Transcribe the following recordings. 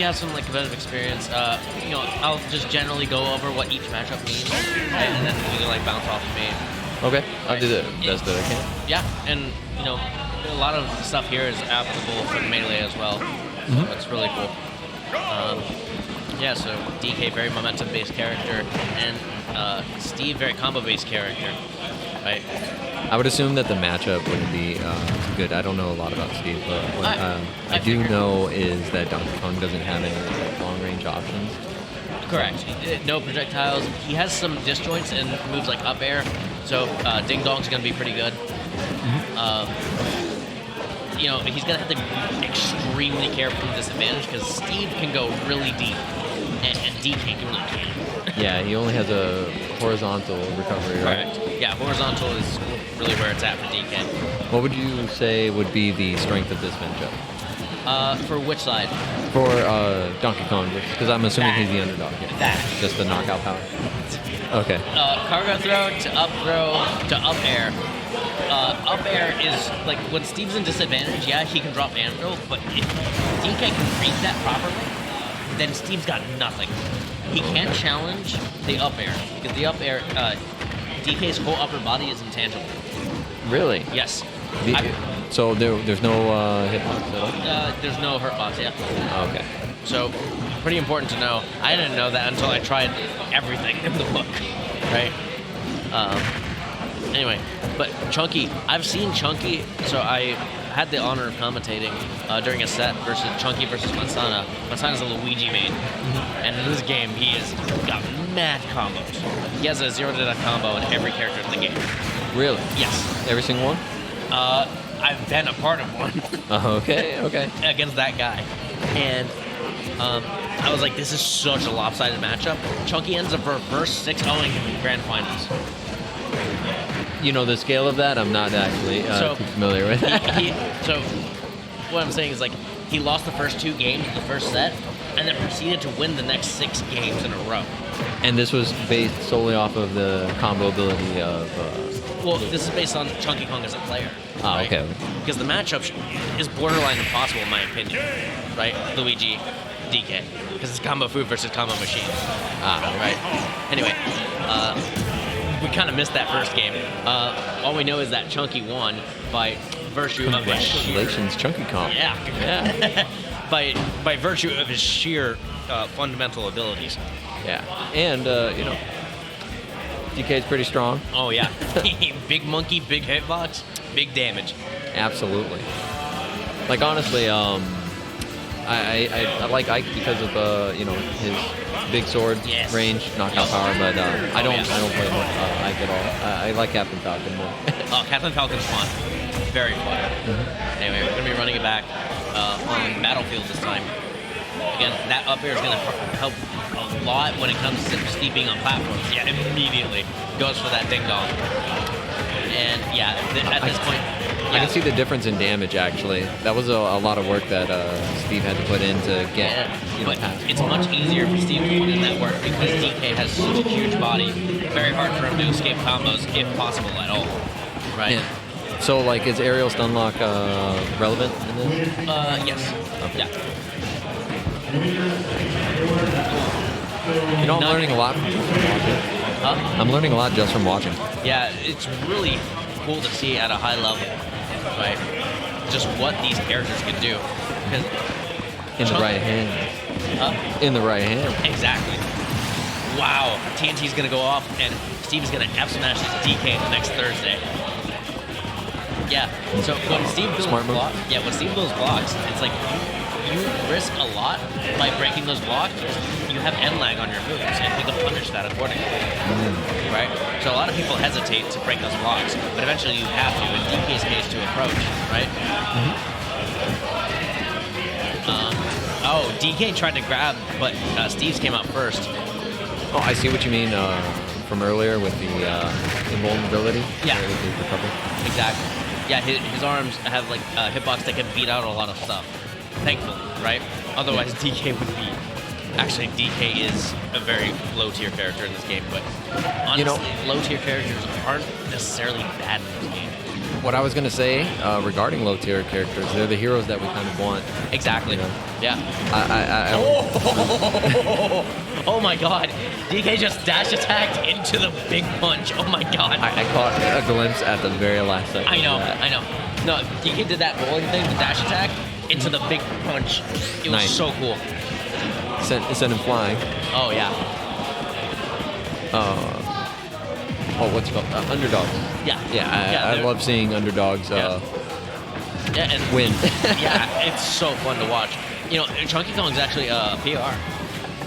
he has some like competitive experience. I'll just generally go over what each matchup means, right? And then you can like bounce off of me. Okay, I'll do the best that I can. Yeah, and a lot of stuff here is applicable for melee as well. So it's really cool. Yeah, so DK very momentum-based character, and Steve very combo-based character, right? I would assume that the matchup wouldn't be good. I don't know a lot about Steve, but what I do know is that Donkey Kong doesn't have any long-range options. Correct. No projectiles. He has some disjoints and moves like up air, so Ding Dong's going to be pretty good. He's going to have to be extremely careful with disadvantage because Steve can go really deep, and DK really can't. Yeah, he only has a horizontal recovery, right? Correct. Yeah, horizontal is really where it's at for DK. What would you say would be the strength of this matchup? For which side? For Donkey Kong, because I'm assuming he's the underdog here. That. Just the knockout power. Okay. Cargo throw to up air. Up air is like when Steve's in disadvantage, yeah, he can drop anvil, but if DK can read that properly, then Steve's got nothing. He can't challenge the up air because the up air, DK's whole upper body is intangible. Really? Yes. So there's no hitbox at all? There's no hurtbox, yeah. Okay. So pretty important to know. I didn't know that until I tried everything in the book, right? Anyway, but Chunky, I've seen Chunky, so I had the honor of commentating during a set versus Chunky versus Mansana. Mansana's a Luigi main, and in this game, he has got mad combos. He has a 0-to-death combo in every character in the game. Really? Yes. Every single one? I've been a part of one. Okay. Against that guy. And I was like, this is such a lopsided matchup. Chunky ends up reverse 6-0ing in the grand finals. You know the scale of that? I'm not actually too familiar with. So what I'm saying is like he lost the first 2 games of the first set and then proceeded to win the next 6 games in a row. And this was based solely off of the combo ability of... Well, this is based on Chunky Kong as a player. Right? Okay. Because the matchup is borderline impossible in my opinion, right? Luigi, DK. Because it's combo food versus combo machine. Right? Anyway, we kind of missed that first game. All we know is that Chunky won by virtue of his sheer... Congratulations, Chunky Kong. Yeah. by virtue of his sheer fundamental abilities. Yeah. And, DK's pretty strong. Oh, yeah. Big monkey, big hitbox, big damage. Absolutely. Like, honestly, I like Ike because of, his big sword range, knockout power, but I don't play Ike at all. I like Captain Falcon more. Captain Falcon's fun. Very fun. Anyway, we're going to be running it back on Battlefield this time. Again, that up air is going to help a lot when it comes to Steve being on platforms. Yeah, immediately goes for that ding dong. And yeah, at this point... I can see the difference in damage, actually. That was a lot of work that Steve had to put in to get past. It's much easier for Steve to put in that work because DK has such a huge body. Very hard for him to escape combos, if possible at all. Right? Yeah. So, like, is aerial stun lock relevant in this? Yes. Okay. Yeah. I'm learning a lot from watching. I'm learning a lot just from watching. Yeah, it's really cool to see at a high level, right? Just what these characters can do. In the right hand. In the right hand. Exactly. Wow, TNT's gonna go off, and Steve's gonna F smash his DK next Thursday. Yeah. So when Steve builds blocks, when Steve builds blocks, it's like you risk a lot by breaking those blocks. You have end lag on your moves, and you can punish that accordingly. Right? So a lot of people hesitate to break those blocks, but eventually you have to, in DK's case, to approach, right? DK tried to grab, but Steve's came out first. Oh, I see what you mean from earlier with the invulnerability. Yeah. With the recovery. Exactly. Yeah, his arms have like hitbox that can beat out a lot of stuff. Thankfully, right? Otherwise, DK would be... Actually, DK is a very low-tier character in this game, but honestly, low-tier characters aren't necessarily bad in this game. what I was gonna say regarding low tier characters, they're the heroes that we kind of want. Exactly. You know? Yeah. I Oh my God! DK just dash attacked into the big punch. Oh my God! I caught a glimpse at the very last second. I know. No, DK did that rolling thing, the dash attack into the big punch. It was so cool. Sent him flying. Oh yeah. What's it called? Underdogs. Yeah. I love seeing underdogs and win. Yeah, it's so fun to watch. You know, Chunkykong's actually PR.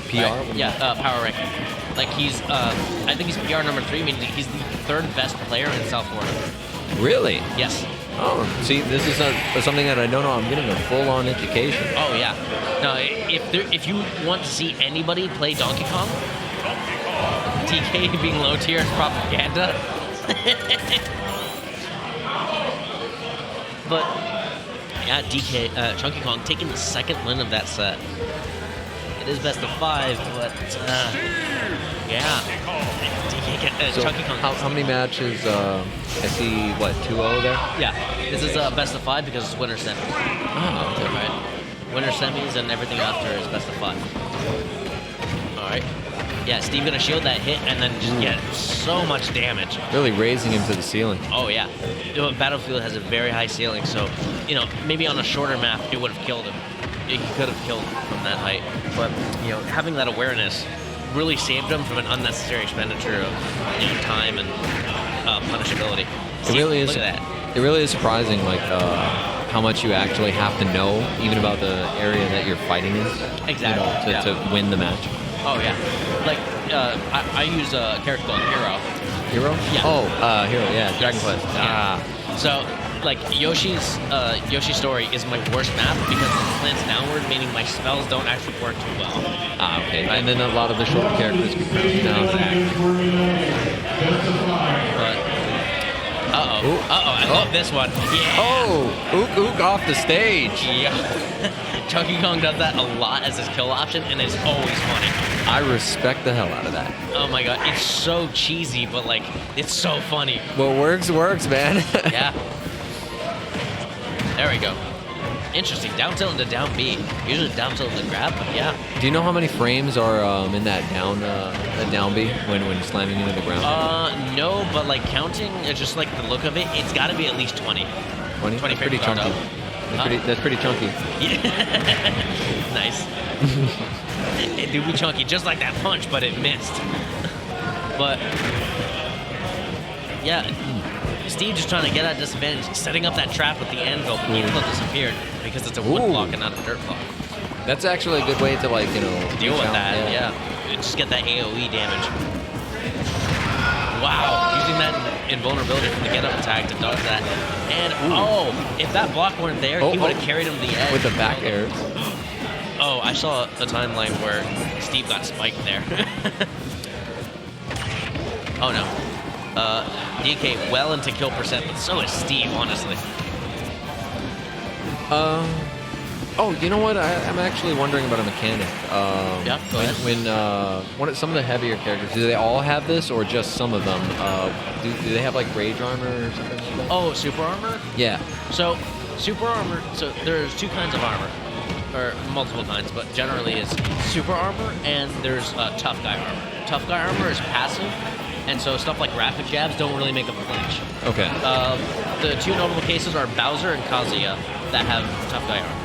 PR? Right? Yeah, power ranking. Like he's, I think he's PR number 3, meaning he's the 3rd best player in South Florida. Really? Yes. Oh, see, this is something that I don't know. I'm getting a full-on education. Oh yeah. No, if you want to see anybody play Donkey Kong, DK being low tier is propaganda. But yeah, DK Chunkykong taking the 2nd win of that set. It is best of 5, but yeah. Chunkykong. How many matches? I see what 2-0 there. Yeah, this is best of 5 because it's winner semis. Oh, okay. Right. Winner semis and everything after is best of 5. All right. Yeah, Steve gonna shield that hit and then just get so much damage. Really raising him to the ceiling. Oh yeah. You know, Battlefield has a very high ceiling, so you know maybe on a shorter map it would have killed him. He could have killed from that height, but you know having that awareness really saved him from an unnecessary expenditure of time and punishability. It really is. Look at that. It really is surprising, like how much you actually have to know, even about the area that you're fighting in. Exactly. You know, to win the match. Oh yeah. Like I use a character called Hero. Hero? Yeah. Oh, Hero. Yeah. Dragon Quest. Yeah. So like Yoshi's story is my worst map because it slants downward, meaning my spells don't actually work too well. Okay. Right. And then a lot of the short characters can crouch down. But I love this one. Yeah. Oh, Ook off the stage. Yeah. Chunky Kong does that a lot as his kill option, and it's always funny. I respect the hell out of that. Oh my God, it's so cheesy, but like, it's so funny. What works, man. Yeah. There we go. Interesting. Down tilt into down B. Usually down tilt into grab, but yeah. Do you know how many frames are in that down B when slamming into the ground? No, but like counting, it's just like the look of it, it's got to be at least 20. 20? That's pretty chunky. That's pretty chunky. Yeah. Nice. It do be chunky, just like that punch, but it missed. But yeah. Steve just trying to get at disadvantage, setting up that trap with the anvil, even though it disappeared because it's a wood block and not a dirt block. That's actually a good way to deal with that. Yeah. Just get that AOE damage. Wow, using that invulnerability from the get up attack to dodge that. And if that block weren't there, he would have carried him to the edge with the back air. Oh, I saw a timeline where Steve got spiked there. Oh no. DK well into kill percent, but so is Steve, honestly. Oh, you know what? I'm actually wondering about a mechanic. Yeah, go ahead. When some of the heavier characters, do they all have this, or just some of them? Do they have like rage armor or something like that? Oh, super armor? Yeah. So, super armor. So there's 2 kinds of armor, or multiple kinds, but generally it's super armor and there's tough guy armor. Tough guy armor is passive. And so stuff like rapid jabs don't really make a flinch. Okay. The 2 notable cases are Bowser and Kazuya that have tough guy armor.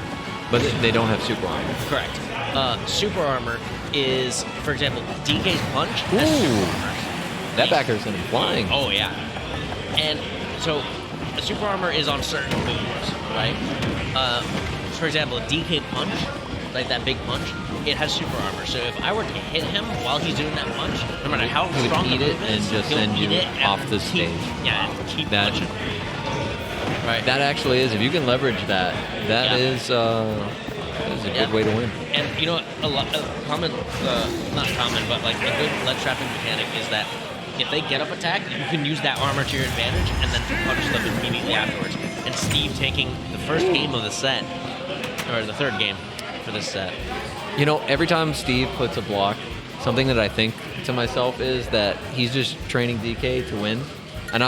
But they don't have super armor. Correct. Super armor is, for example, DK's punch. Ooh. That back air sent him flying. Oh, yeah. And so the super armor is on certain moves, right? For example, DK punch, like that big punch, it has super armor. So if I were to hit him while he's doing that punch, no matter how strong the move is, and just send you off the stage. Keep punching. Right. That actually is, if you can leverage that, that is a good way to win. And you know, not common, but like a good ledge trapping mechanic is that if they get up attack, you can use that armor to your advantage and then punch them immediately afterwards. And Steve taking the first game of the set, or the 3rd game for this set. You know, every time Steve puts a block, something that I think to myself is that he's just training DK to win. And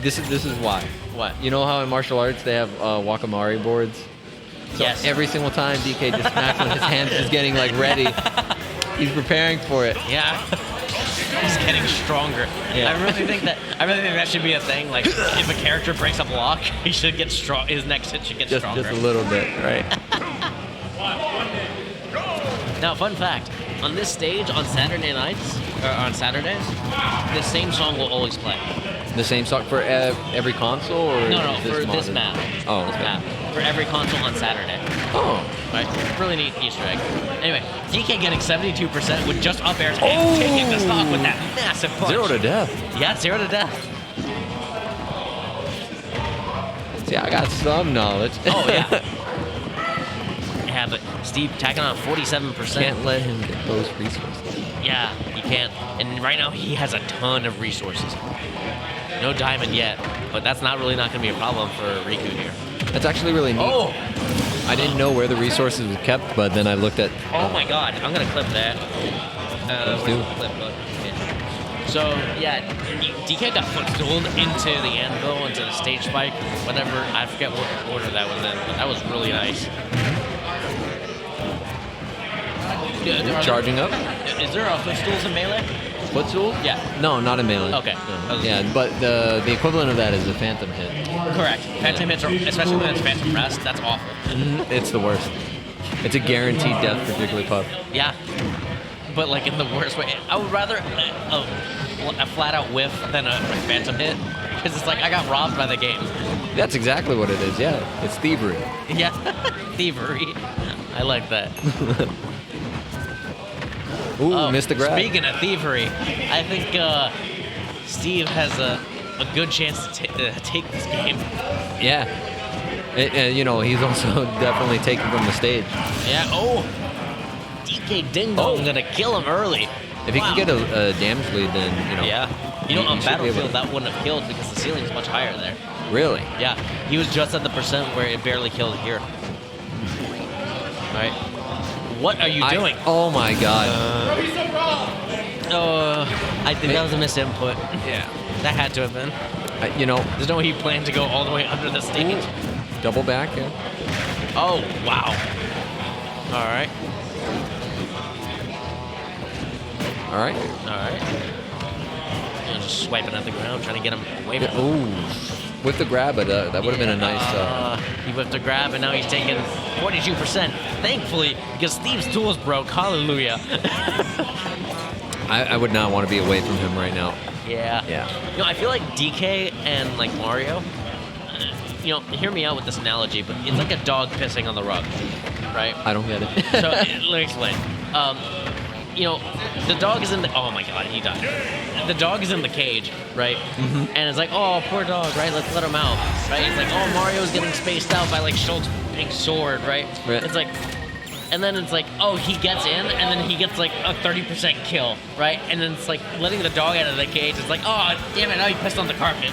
this is why. What? You know how in martial arts they have wakamari boards? So yes. every single time DK just smacks with his hands, just getting like ready. He's preparing for it. Yeah. He's getting stronger. Yeah. I really think that should be a thing. Like, if a character breaks a block, he should get strong. His next hit should get stronger. Just a little bit, right? Now, fun fact: on this stage on Saturday nights or on Saturdays, the same song will always play. The same song for every console, or No, for this map. Oh, this okay. map. For every console on Saturday. Oh. Right? Really neat Easter egg. Anyway, DK getting 72% with just up airs and taking the stock with that massive punch. 0 to death. Yeah, 0 to death. See, I got some knowledge. Oh, yeah. Yeah, but Steve tacking on 47%. Can't let him get those resources. Yeah, he can't. And right now, he has a ton of resources. No diamond yet, but that's not going to be a problem for Riku here. That's actually really neat. Oh! I didn't know where the resources were kept, but then I looked at... Oh my god, I'm going to clip that. Let's do it. Yeah. So, yeah, DK got footstooled into the anvil, into the stage spike, whatever. I forget what order that was in, but that was really nice. Charging up? Is there footstools in Melee? Footstool? Yeah. No, not in melee. Okay. No. Yeah, but the equivalent of that is a phantom hit. Correct. Phantom hits, especially when it's Phantom Rest, that's awful. It's the worst. It's a guaranteed death for Jigglypuff. Yeah. But like in the worst way. I would rather a flat out whiff than a Phantom hit. Because it's like, I got robbed by the game. That's exactly what it is, yeah. It's thievery. Yeah. Thievery. I like that. Ooh, missed the grab. Speaking of thievery, I think Steve has a good chance to take this game. Yeah. And, you know, he's also definitely taken from the stage. Yeah. Oh. DK Ding Dong gonna kill him early. If he can get a damage lead, then, you know. Yeah. You know, on Battlefield, that wouldn't have killed because the ceiling's much higher there. Really? Yeah. He was just at the percent where it barely killed here. All right. What are you doing? Oh my god. I think that was a misinput. Yeah. That had to have been. You know. There's no way he planned to go all the way under the stage. Ooh. Double back, yeah. Oh, wow. All right. All right. All right. You know, just swiping at the ground, trying to get him away from him. Ooh. With the grab, but that would have been a nice... He whipped a grab, and now he's taking 42%. Thankfully, because Steve's tools broke. Hallelujah. I would not want to be away from him right now. Yeah. Yeah. You know, I feel like DK and, like, Mario, you know, hear me out with this analogy, but it's like a dog pissing on the rug, right? I don't get it. So, let me explain. You know, the dog is in the... Oh, my God, he died. The dog is in the cage, right? Mm-hmm. And it's like, oh, poor dog, right? Let's let him out, right? It's like, oh, Mario's getting spaced out by, like, Schultz's big sword, right? It's like... And then it's like, oh, he gets in, and then he gets, like, a 30% kill, right? And then it's like, letting the dog out of the cage, it's like, oh, damn it, now he pissed on the carpet.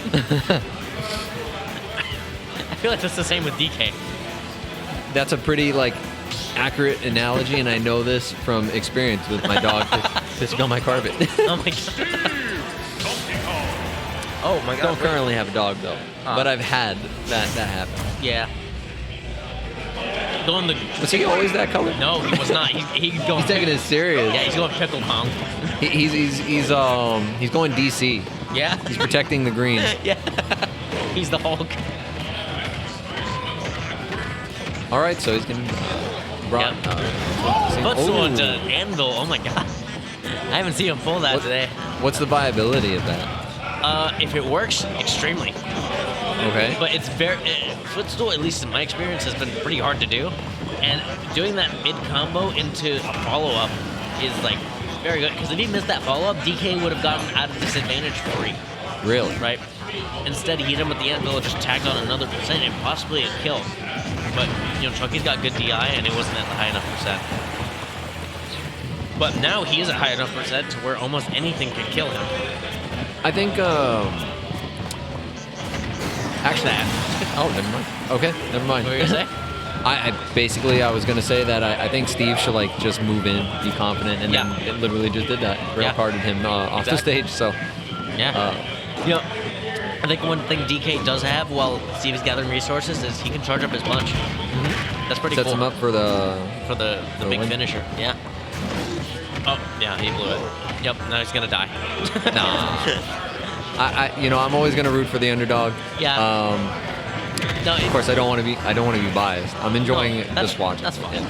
I feel like that's the same with DK. That's a pretty, like... accurate analogy, and I know this from experience with my dog pissing on my carpet. Oh my god. Oh my god. Don't currently have a dog though, but I've had that happen. Yeah. Going the. Was he always that color? No, he was not. He's taking it serious. Yeah, he's going pickle pong. He's going DC. Yeah. He's protecting the green. Yeah. He's the Hulk. All right, so he's gonna. Footstool into anvil. Oh my god. I haven't seen him pull that today. What's the viability of that? If it works, extremely. Okay. But it's very footstool, at least in my experience, has been pretty hard to do. And doing that mid combo into a follow up is like very good. Because if he missed that follow up, DK would have gotten out of disadvantage free. Really? Right. Instead, he hit him with the anvil, just tagged on another percent and possibly a kill. But, you know, Chunky's got good DI, and it wasn't at the high enough percent. But now he is at high enough percent to where almost anything can kill him. I think, actually... Oh, never mind. Okay, never mind. What were you going to say? I was going to say that I think Steve should, like, just move in, be confident, and then it literally just did that. Rail carded him off the stage, so... Yeah. You know, I think one thing DK does have while Steve is gathering resources is he can charge up his punch. That's pretty Sets cool. him up for the big win. finisher. Yeah. Oh, yeah, he blew it. Yep, now he's gonna die. Nah. I'm always gonna root for the underdog. Yeah. No, Of course, I don't want to be biased. I'm enjoying just watching. That's fine.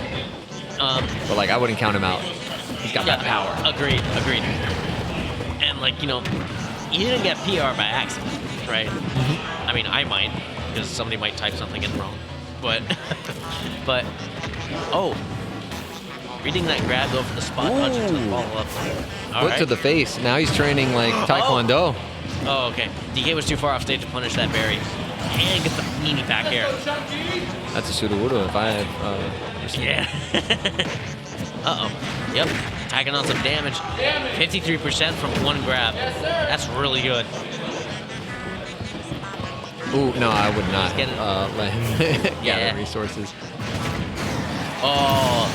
But like, I wouldn't count him out. He's got that power. Agreed. And like, you didn't get PR by accident, right? I mean, I might, because somebody might type something in wrong. But, reading that grab, go for the spot punch to follow up. Foot to the face. Now he's training like Taekwondo. Oh, okay. DK was too far off stage to punish that berry. And get the meanie back air. That's a Sudowodo if I had. Yeah. Uh-oh. Yep. Tacking on some damage. 53% from one grab. That's really good. Ooh, no, I would not let him gather Yeah. resources. Oh.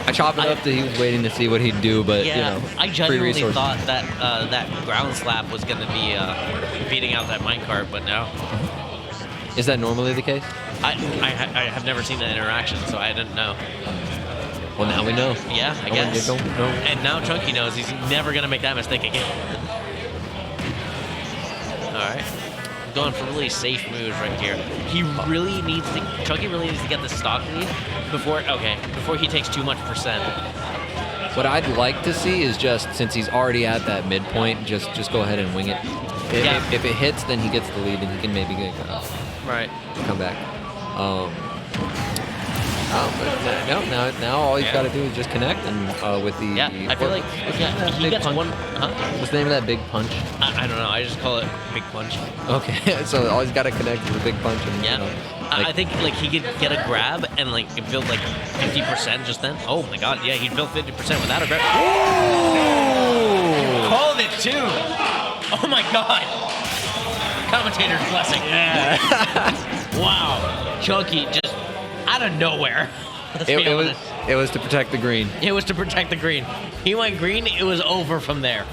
I chopped it up that he was waiting to see what he'd do, but I free genuinely resources. thought that that ground slap was going to be beating out that minecart, but no. Is that normally the case? I have never seen that interaction, so I didn't know. Well, now we know. Yeah, I guess. Don't know. And now Chunky knows he's never going to make that mistake again. All right. Going for really safe moves right here. Chunky really needs to get the stock lead before he takes too much percent. What I'd like to see is just, since he's already at that midpoint, just go ahead and wing it. If it hits, then he gets the lead and he can maybe come back. But now all he's got to do is just connect and with the I feel like he gets punch? one. What's the name of that big punch? I don't know. I just call it big punch. Okay, so all he's got to connect is a big punch. And, I think like he could get a grab and like it build like 50% just then. Oh my god, yeah, he'd build 50% without a grab. Ooh! Called it too. Oh my god. Commentator's blessing. Yeah. Wow. Chunky just out of nowhere. It was to protect the green. It was to protect the green. He went green. It was over from there.